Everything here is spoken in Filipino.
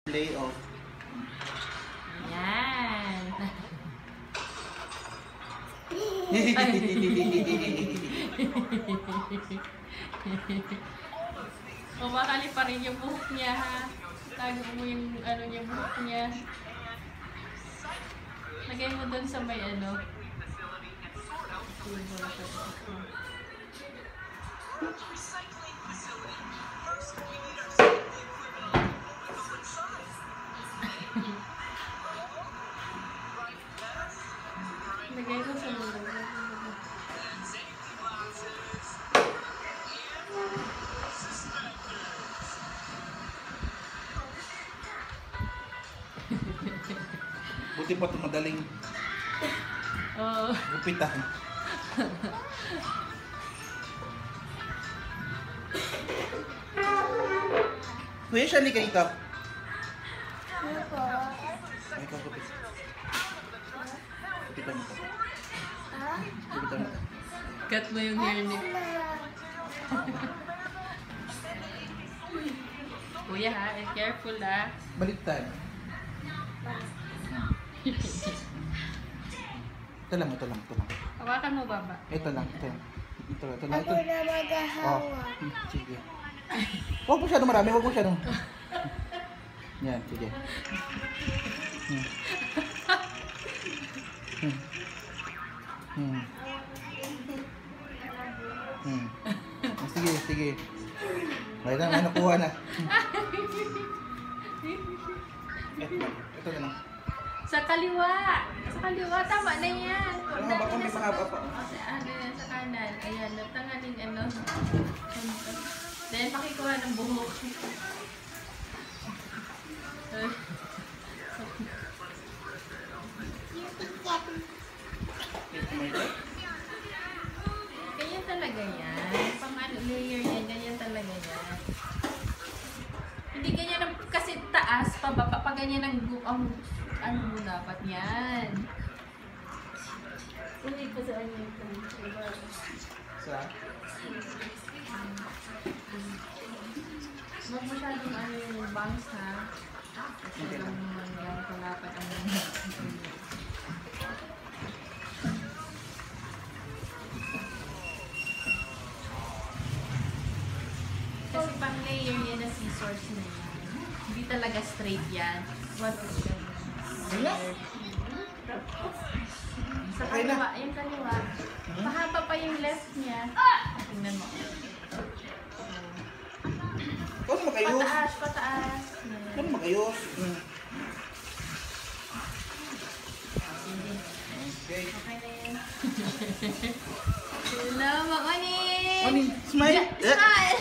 Play off. Yan. Kumakali pa rin yung buhok niya, ha? Tago mo yung ano niya, buhok niya. Lagay mo dun sa may ano. Lagay mo sa mulo. Buti pa ito madaling gupitan. Kuya, siya ni kayo. Ano po? Ay, ikaw gupit. Gupitan mo ko. Ha? Gupitan mo ko. Cut mo yung hair niya. Kuya, ha? Careful, ha? Baliktad. Ito lang. Hawakan mo, baba. Ito lang. Ito lang. Ako na maghahawa. Sige. Huwag mo masyadong marami. Yan, sige. Sige. May nakuha na. Ito na lang. Sa kaliwa! Tama na yan! Baka may mahaba pa. Ano yan, sa kanan. Ayan, natanganing ano. Then, pakikuha ng buhok. Ganyan talaga yan. Pang ano, layer yan, ganyan talaga yan. Hindi ganyan ang kasi taas, pababa, pa ganyan ang ano mo dapat yan. Hindi pa saan yung Sa? Huwag masyadong ano yung bangs, ha? Kasi lang yung palapat ang kasi pang layer yan na scissors na yan. Hindi talaga straight yan. What is that? Sa kaliwa, yung kaliwa. Mahaba pa yung left niya. Tingnan mo. Kung magayos. Pataas. Kung magayos. Okay. Okay na yan. Hello, Oni! Oni, smile! Smile!